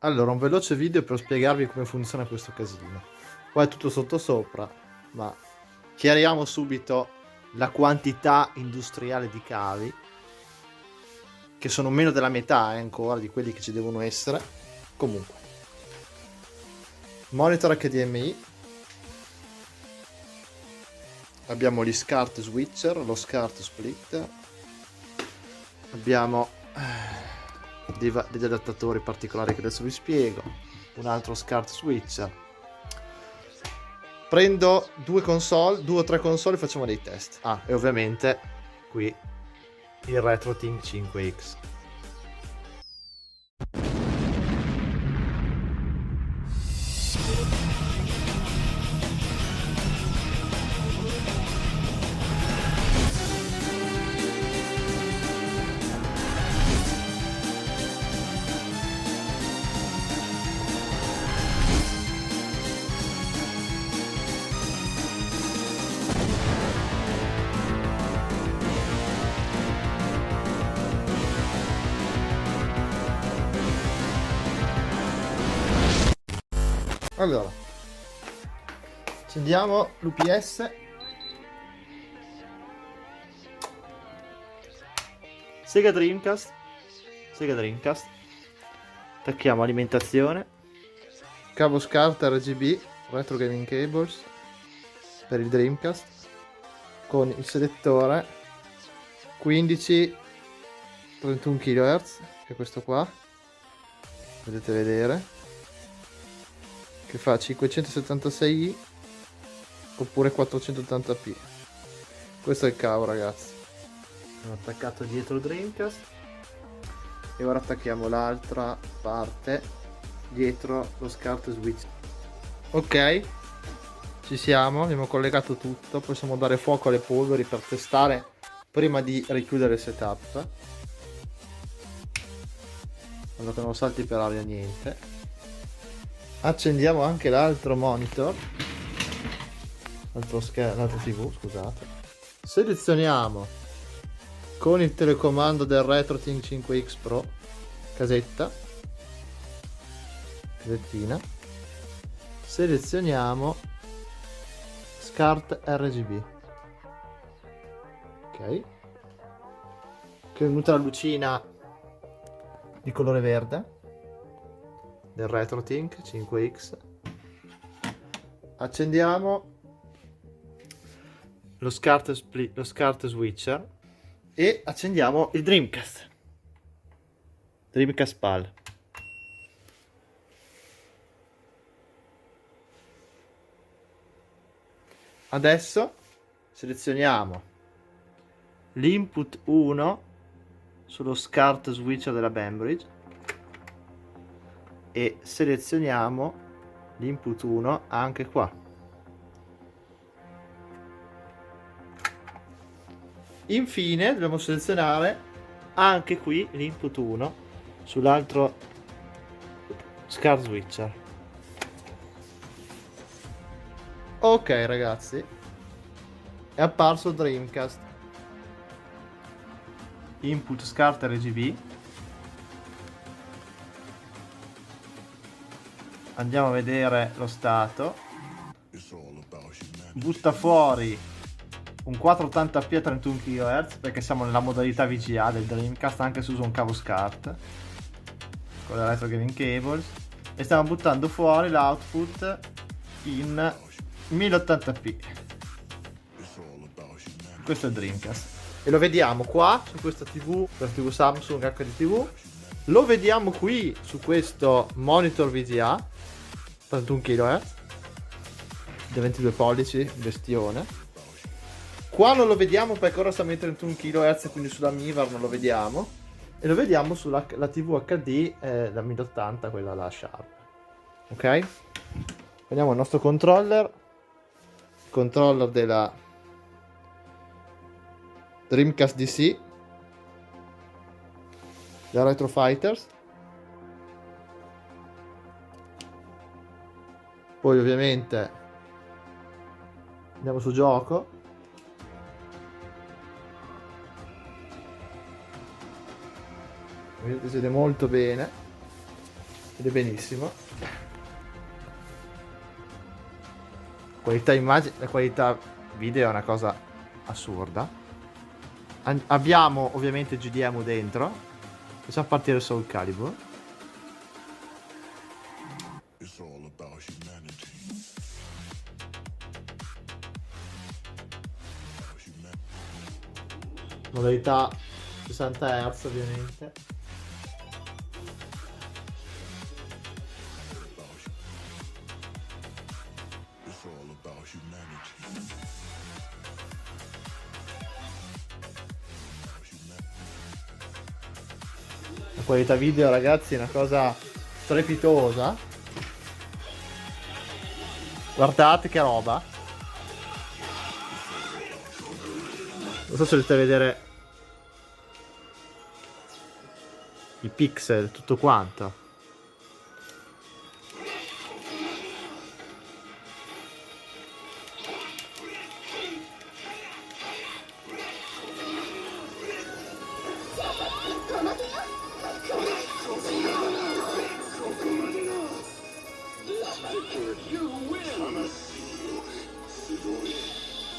Allora, un veloce video per spiegarvi come funziona questo casino. Qua è tutto sottosopra, ma chiariamo subito la quantità industriale di cavi, che sono meno della metà ancora di quelli che ci devono essere. Comunque, monitor HDMI, abbiamo gli SCART switcher, lo SCART splitter, abbiamo degli adattatori particolari che adesso vi spiego, un altro SCART switcher. Prendo due o tre console e facciamo dei test. E ovviamente qui il RetroTink 5X. Allora, accendiamo l'UPS. Sega Dreamcast. Attacchiamo alimentazione. Cavo SCART RGB, Retro Gaming Cables, per il Dreamcast, con il selettore 15 31 kHz, che è questo qua, potete vedere, che fa 576i oppure 480p. Questo è il cavo, ragazzi. Ho attaccato dietro il Dreamcast e ora attacchiamo l'altra parte dietro lo SCART switch. Ok, ci siamo, abbiamo collegato tutto, possiamo dare fuoco alle polveri per testare prima di richiudere il setup, in modo che non salti per aria niente. Accendiamo anche l'altro monitor, l'altro TV, scusate. Selezioniamo con il telecomando del RetroTink 5X Pro casettina, selezioniamo SCART RGB, ok, che è venuta la lucina di colore verde del RetroTink 5X. Accendiamo lo SCART switcher e accendiamo il Dreamcast PAL. Adesso selezioniamo l'input 1 sullo SCART switcher della Bainbridge e selezioniamo l'input 1 anche qua. Infine dobbiamo selezionare anche qui l'input 1 sull'altro SCART switcher. Ok, ragazzi, è apparso il Dreamcast. Input SCART RGB. Andiamo a vedere lo stato. Butta fuori un 480p a 31 kHz perché siamo nella modalità VGA del Dreamcast, anche se uso un cavo SCART con le Retro Gaming Cables, e stiamo buttando fuori l'output in 1080p. Questo è il Dreamcast e lo vediamo qua su questa TV, per TV Samsung HDTV, lo vediamo qui su questo monitor VGA 31 kHz da 22 pollici, bestione. Qua non lo vediamo perché ora siamo in 31 kHz, quindi sulla Mivar non lo vediamo, e lo vediamo sulla TV HD da 1080, quella là Sharp. Ok, prendiamo il nostro controller della Dreamcast DC, da Retro Fighters. Poi ovviamente andiamo su gioco, vedete, si vede molto bene. vede benissimo. Qualità immagine, la qualità video è una cosa assurda. Abbiamo ovviamente GDM dentro. Facciamo partire Soul Calibur. Modalità 60 Hz ovviamente. La qualità video, ragazzi, è una cosa strepitosa. Guardate che roba. Non so se riuscite a vedere i pixel, tutto quanto.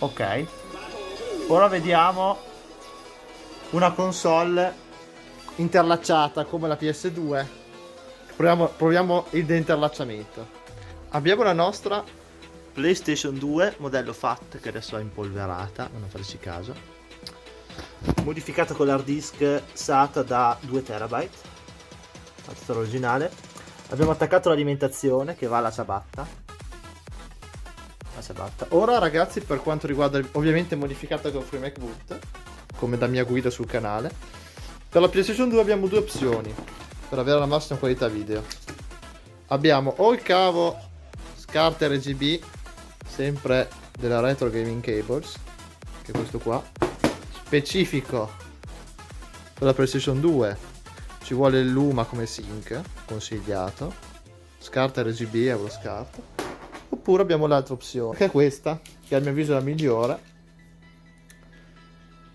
Ok, ora vediamo una console interlacciata come la PS2. Proviamo il deinterlacciamento. Abbiamo la nostra PlayStation 2 modello FAT, che adesso è impolverata, non farci caso, modificata con l'hard disk SATA da 2 TB, la originale. Abbiamo attaccato l'alimentazione che va alla ciabatta. Ora, ragazzi, per quanto riguarda, ovviamente modificata con FreeMac Boot, come da mia guida sul canale, per la PlayStation 2 abbiamo due opzioni per avere la massima qualità video. Abbiamo o il cavo SCART RGB, sempre della Retro Gaming Cables, che è questo qua, specifico per la PlayStation 2. Ci vuole il Luma come sync, consigliato, SCART RGB, Euroscart. Oppure abbiamo l'altra opzione, che è questa, che a mio avviso è la migliore,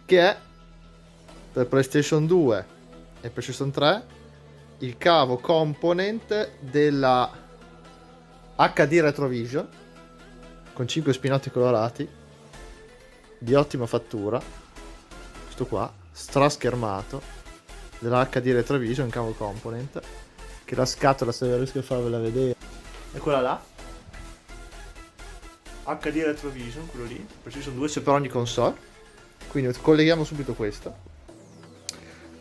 che è per PlayStation 2 e PlayStation 3 il cavo component della HD Retrovision con 5 spinotti colorati di ottima fattura. Questo qua, straschermato, della HD Retrovision, cavo component, che la scatola, se riesco a farvela vedere, è quella là. HD Retrovision, quello lì, PlayStation 2 c'è per ogni console. Quindi colleghiamo subito questo.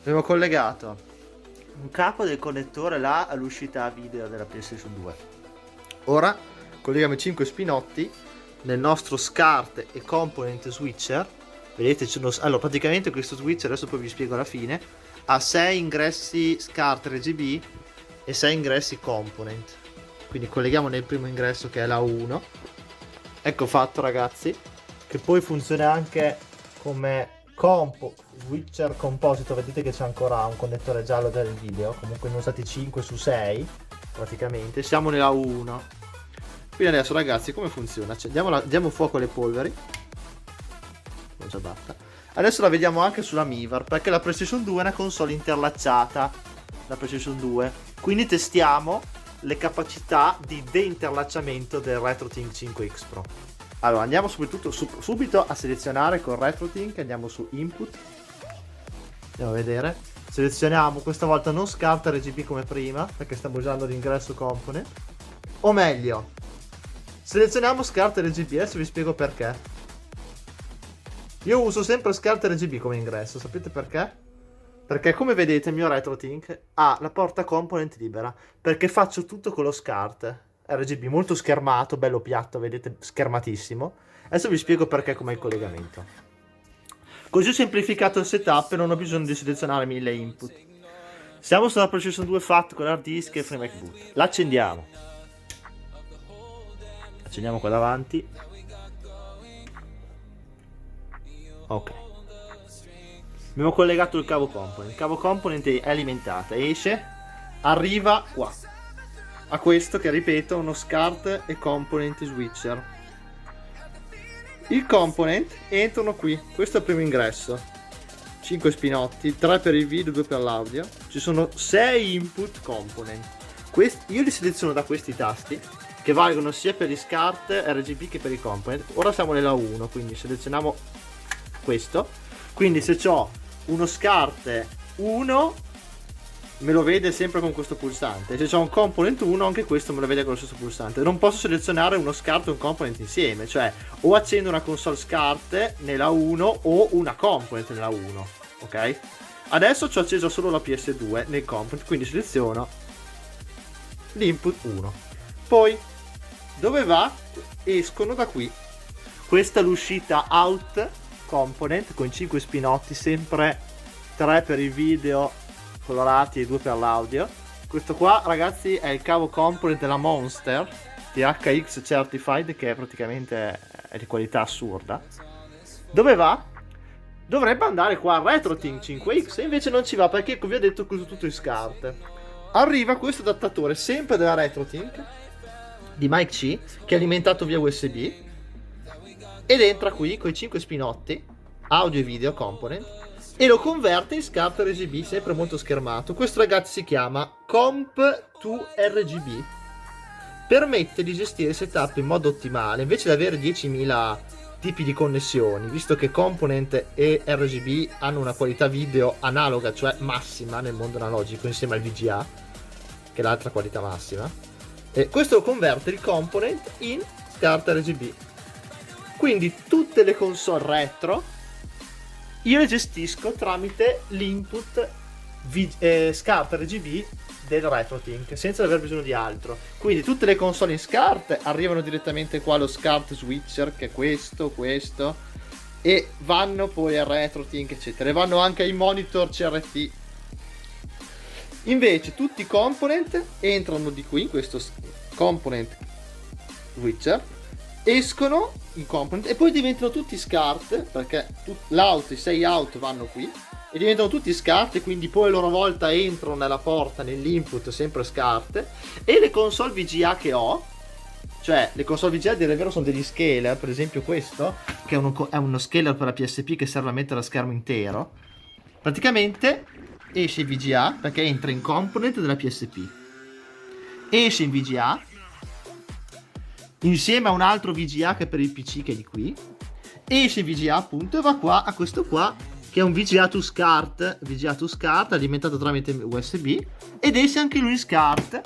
Abbiamo collegato un capo del connettore là all'uscita video della PlayStation 2. Ora colleghiamo i 5 spinotti nel nostro SCART e component switcher. Vedete, allora praticamente questo switcher, adesso poi vi spiego alla fine, ha 6 ingressi SCART RGB e 6 ingressi component. Quindi colleghiamo nel primo ingresso, che è la 1. Ecco fatto, ragazzi, che poi funziona anche come switcher composito. Vedete che c'è ancora un connettore giallo del video, comunque ne ho usati 5 su 6 praticamente. Siamo nella 1. Quindi adesso, ragazzi, come funziona? Diamo fuoco alle polveri. Adesso la vediamo anche sulla Miiver, perché la PlayStation 2 è una console interlacciata, la PlayStation 2, quindi testiamo le capacità di deinterlacciamento del RetroTink 5X Pro. Allora, andiamo subito a selezionare con RetroTink. Andiamo su Input, andiamo a vedere, selezioniamo questa volta non SCART RGB come prima, perché stiamo usando l'ingresso component, o meglio selezioniamo SCART RGB. Adesso vi spiego perché. Io uso sempre SCART RGB come ingresso, sapete perché? Perché come vedete il mio RetroTink ha la porta component libera, perché faccio tutto con lo SCART RGB, molto schermato, bello piatto, vedete, schermatissimo. Adesso vi spiego perché, com'è il collegamento. Così ho semplificato il setup e non ho bisogno di selezionare 1000 input. Siamo sulla PlayStation 2 FAT con hard disk e FreeMac Boot. L'accendiamo. Accendiamo qua davanti. Ok. Abbiamo collegato il cavo component. Il cavo component è alimentata, esce, arriva qua a questo che, ripeto, uno SCART e component switcher. Il component entrano qui. Questo è il primo ingresso, 5 spinotti, 3 per il video, 2 per l'audio. Ci sono 6 input component. io li seleziono da questi tasti, che valgono sia per gli SCART RGB che per i component. Ora siamo nella 1, quindi selezioniamo questo. Quindi se ho uno SCART 1 me lo vede sempre con questo pulsante, se ho un component 1 anche questo me lo vede con lo stesso pulsante. Non posso selezionare uno SCART e un component insieme, cioè o accendo una console SCART nella 1 o una component nella 1, ok? Adesso ci ho acceso solo la PS2 nel component, quindi seleziono l'input 1. Poi dove va? Escono da qui. Questa è l'uscita out component con 5 spinotti, sempre 3 per il video colorati e 2 per l'audio. Questo qua, ragazzi, è il cavo component della Monster THX Certified, che è praticamente è di qualità assurda. Dove va? Dovrebbe andare qua al RetroTink 5X, e invece non ci va perché, come vi ho detto, uso tutto in SCART. Arriva questo adattatore sempre della RetroTink di Mike C, che è alimentato via USB, ed entra qui con i 5 spinotti audio e video component e lo converte in SCART RGB, sempre molto schermato. Questo, ragazzi, si chiama Comp2RGB. Permette di gestire il setup in modo ottimale. Invece di avere 10.000 tipi di connessioni, visto che component e RGB hanno una qualità video analoga, cioè massima nel mondo analogico, insieme al VGA, che è l'altra qualità massima, e questo converte il component in SCART RGB. Quindi tutte le console retro io le gestisco tramite l'input SCART RGB del RetroTink, senza aver bisogno di altro. Quindi tutte le console in SCART arrivano direttamente qua allo SCART switcher, che è questo, e vanno poi al RetroTink, eccetera, e vanno anche ai monitor CRT. Invece tutti i component entrano di qui, questo component switcher, escono i component e poi diventano tutti SCART, perché l'out, i 6 out vanno qui e diventano tutti SCART, e quindi poi a loro volta entrano nella porta, nell'input, sempre SCART. E le console VGA che ho, cioè le console VGA, a dire il vero, sono degli scaler. Per esempio questo, che è uno scaler per la PSP che serve a mettere lo schermo intero. Praticamente esce in VGA perché entra in component della PSP, esce in VGA insieme a un altro VGA che è per il PC, che è di qui, esce in VGA appunto e va qua a questo qua, che è un VGA to SCART alimentato tramite USB, ed esce anche lui in SCART,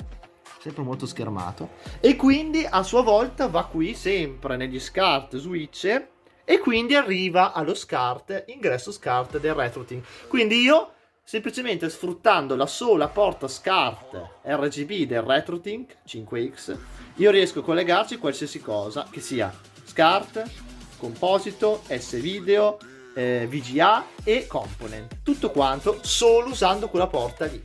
sempre molto schermato, e quindi a sua volta va qui sempre negli SCART switcher, e quindi arriva allo SCART, ingresso SCART del RetroTink. Quindi io, semplicemente sfruttando la sola porta SCART RGB del RetroTink 5X, io riesco a collegarci qualsiasi cosa, che sia SCART, composito, S-Video, VGA e component. Tutto quanto solo usando quella porta lì.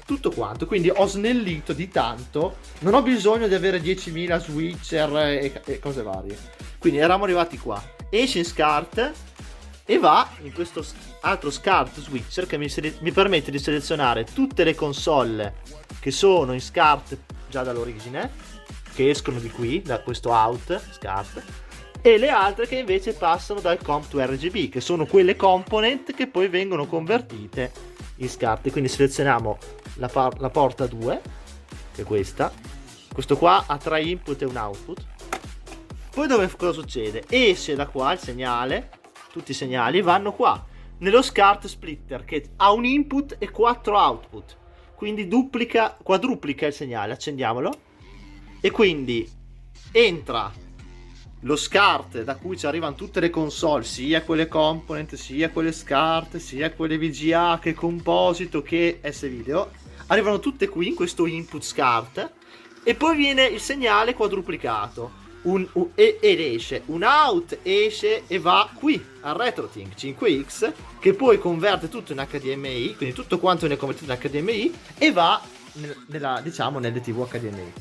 Tutto quanto. Quindi ho snellito di tanto. Non ho bisogno di avere 10.000 switcher e cose varie. Quindi eravamo arrivati qua. Esce in SCART e va in questo altro SCART switcher che mi permette di selezionare tutte le console che sono in SCART già dall'origine, che escono di qui, da questo out SCART, e le altre che invece passano dal Comp2RGB, che sono quelle component che poi vengono convertite in SCART. Quindi selezioniamo la porta 2, che è questa. Questo qua ha 3 input e un output. Poi cosa succede? Esce da qua il segnale, tutti i segnali vanno qua nello SCART splitter, che ha un input e 4 output, quindi quadruplica il segnale. Accendiamolo, e quindi entra lo SCART da cui ci arrivano tutte le console, sia quelle component, sia quelle SCART, sia quelle VGA, che composito, che S-Video, arrivano tutte qui in questo input SCART, e poi viene il segnale quadruplicato, ed esce un out, esce e va qui al RetroTink 5X, che poi converte tutto in HDMI, quindi tutto quanto viene convertito in HDMI e va nelle TV HDMI.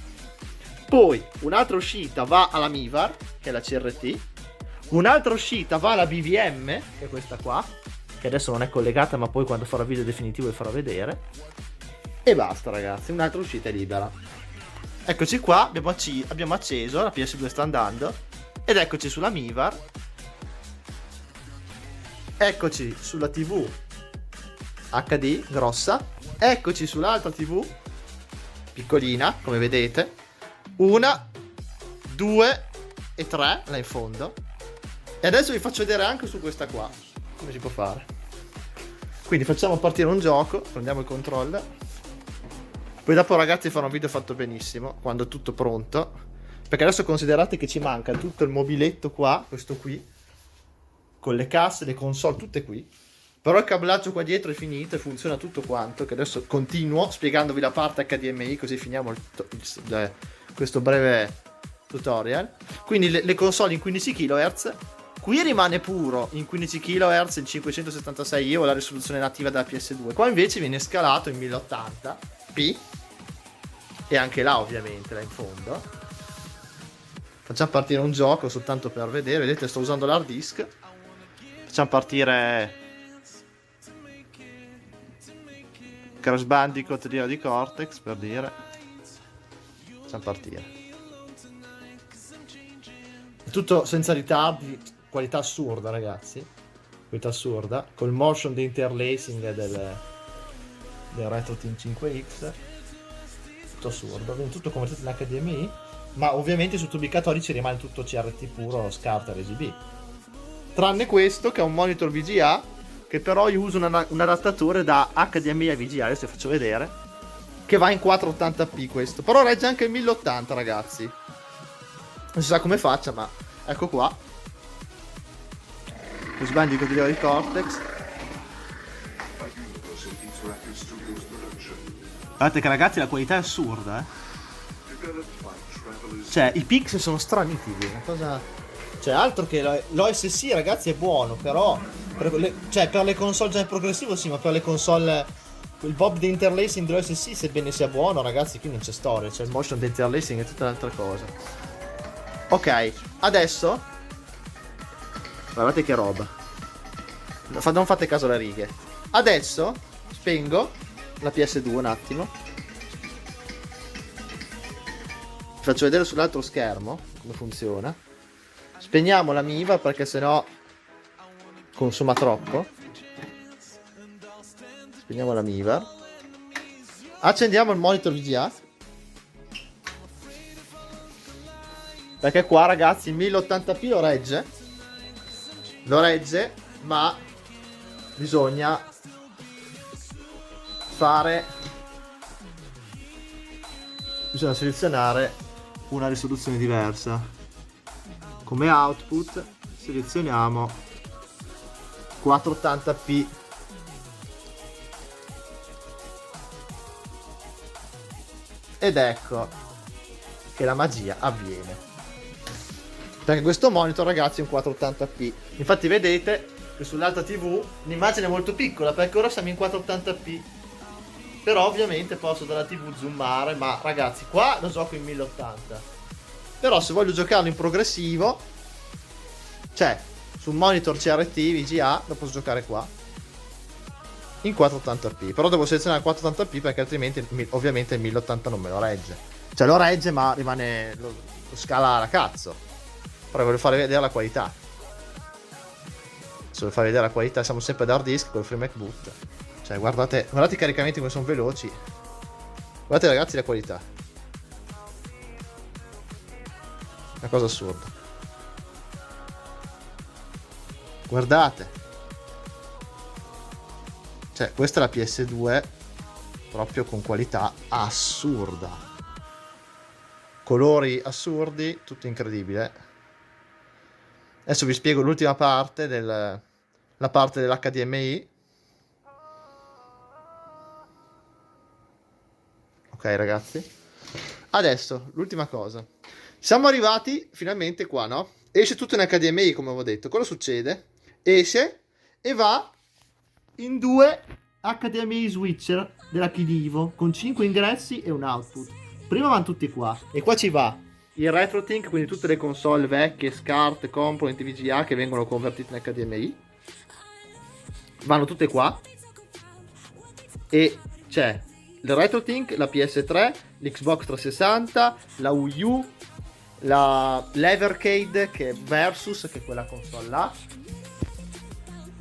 Poi un'altra uscita va alla Mivar, che è la CRT, un'altra uscita va alla BVM, che è questa qua, che adesso non è collegata, ma poi quando farò il video definitivo vi farò vedere, e basta, ragazzi, un'altra uscita è libera. Eccoci qua, abbiamo acceso, la PS2 sta andando, ed eccoci sulla Mivar, eccoci sulla TV HD grossa, eccoci sull'altra TV piccolina, come vedete. 1, 2 e 3 là in fondo. E adesso vi faccio vedere anche su questa qua come si può fare. Quindi facciamo partire un gioco, prendiamo il controller. Poi dopo ragazzi farò un video fatto benissimo quando è tutto pronto, perché adesso considerate che ci manca tutto il mobiletto qua, questo qui, con le casse, le console tutte qui. Però il cablaggio qua dietro è finito e funziona tutto quanto, che adesso continuo spiegandovi la parte HDMI, così finiamo questo breve tutorial. Quindi le console in 15 kHz, qui rimane puro in 15 kHz in 576 o la risoluzione nativa della PS2, qua invece viene scalato in 1080p e anche là ovviamente là in fondo. Facciamo partire un gioco soltanto per vedere, vedete sto usando l'hard disk. Facciamo partire Crash Bandicoot di Cortex, per dire. Facciamo partire. Tutto senza ritardi, qualità assurda ragazzi. Qualità assurda. Col motion di interlacing del RetroTink 5X. Tutto assurdo. Viene tutto convertito in HDMI. Ma ovviamente sui tubicatori ci rimane tutto CRT puro, SCART RGB. Tranne questo che è un monitor VGA, che però io uso un adattatore da HDMI a VGA, adesso vi faccio vedere, che va in 480p questo, però regge anche il 1080 ragazzi, non si sa come faccia, ma ecco qua lo sbandico di Cortex. Guardate che ragazzi la qualità è assurda, cioè i pixel sono stranitidi, una cosa... Cioè altro che l'OSC ragazzi è buono, però per le console già in progressivo sì, ma per le console il bob di interlacing dell'OSC sebbene sia buono ragazzi qui non c'è storia, c'è il motion di interlacing e tutta un'altra cosa. Ok, adesso guardate che roba, non fate caso alle righe. Adesso spengo la PS2 un attimo, vi faccio vedere sull'altro schermo come funziona. Spegniamo la Miva perché sennò consuma troppo. Spegniamo la Miva. Accendiamo il monitor VGA. Perché qua ragazzi il 1080p lo regge. Lo regge, ma bisogna selezionare una risoluzione diversa. Come output selezioniamo 480p ed ecco che la magia avviene, perché questo monitor ragazzi è un 480p. Infatti vedete che sull'altra TV l'immagine è molto piccola perché ora siamo in 480p, però ovviamente posso dalla TV zoomare, ma ragazzi qua lo gioco in 1080. Però se voglio giocarlo in progressivo, cioè su un monitor CRT VGA, lo posso giocare qua in 480p. Però devo selezionare 480p perché altrimenti ovviamente il 1080 non me lo regge. Cioè lo regge ma rimane, lo scala alla cazzo. Però voglio fare vedere la qualità. Se voglio fare vedere la qualità siamo sempre ad hard disk con il FreeMac Boot. Cioè guardate i caricamenti come sono veloci. Guardate ragazzi la qualità. Una cosa assurda. Guardate. Cioè questa è la PS2 proprio con qualità assurda. Colori assurdi, tutto incredibile. Adesso vi spiego l'ultima parte la parte dell'HDMI. Ok ragazzi. Adesso l'ultima cosa. Siamo arrivati finalmente qua, no? Esce tutto in HDMI come avevo detto. Cosa succede? Esce e va in 2 HDMI switcher della Kidivo con 5 ingressi e un output. Prima vanno tutti qua e qua ci va il RetroTink, quindi tutte le console vecchie, SCART, component VGA che vengono convertite in HDMI. Vanno tutte qua e c'è il RetroTink, la PS3, l'Xbox 360, la Wii U, l'Evercade che è Versus, che è quella console là,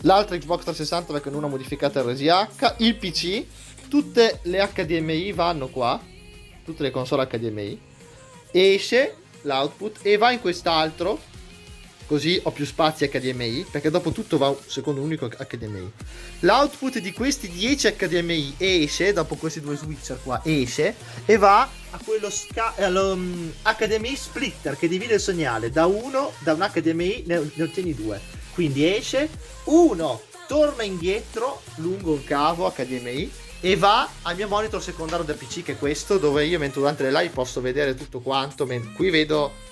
l'altra Xbox 360 perché non ha modificata RSH, il PC, tutte le HDMI vanno qua, tutte le console HDMI, esce l'output e va in quest'altro, così ho più spazi HDMI, perché dopo tutto va secondo un unico HDMI. L'output di questi 10 HDMI esce, dopo questi due switcher qua, esce e va a quello HDMI splitter che divide il segnale da un HDMI, ne ottieni due. Quindi esce, uno torna indietro lungo un cavo HDMI e va al mio monitor secondario da PC, che è questo, dove io mentre durante le live posso vedere tutto quanto. Qui vedo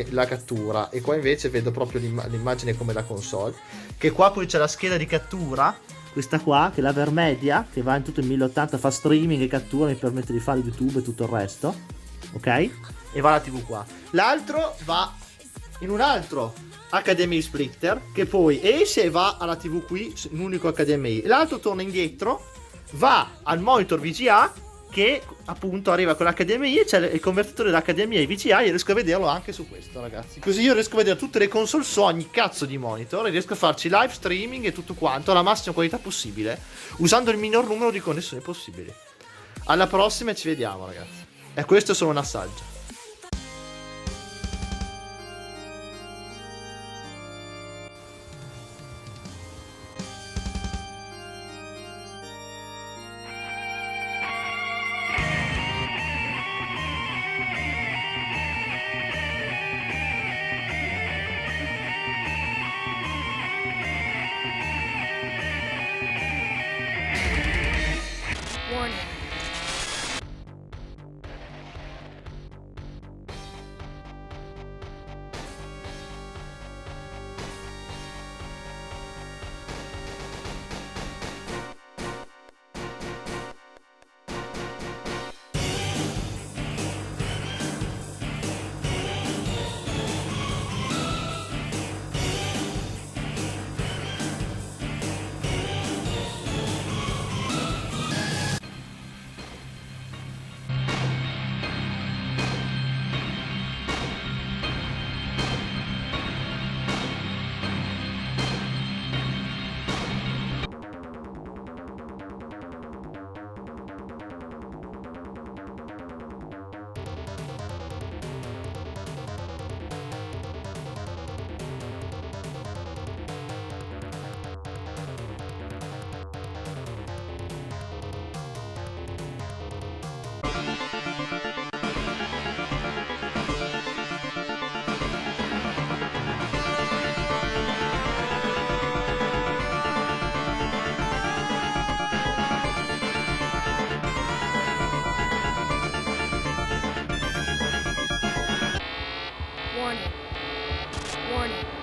la cattura e qua invece vedo proprio l'immagine come la console, che qua poi c'è la scheda di cattura, questa qua che è la Vermedia, che va in tutto in 1080, fa streaming e cattura, mi permette di fare YouTube e tutto il resto, ok? E va alla TV qua. L'altro va in un altro HDMI splitter che poi esce e va alla TV qui, un unico HDMI. L'altro torna indietro, va al monitor VGA che appunto arriva con l'HDMI e c'è il convertitore da HDMI ai VGA, e riesco a vederlo anche su questo, ragazzi. Così io riesco a vedere tutte le console su ogni cazzo di monitor e riesco a farci live streaming e tutto quanto alla massima qualità possibile, usando il minor numero di connessioni possibili. Alla prossima e ci vediamo, ragazzi. E questo è solo un assaggio. Warning. Warning. Warning.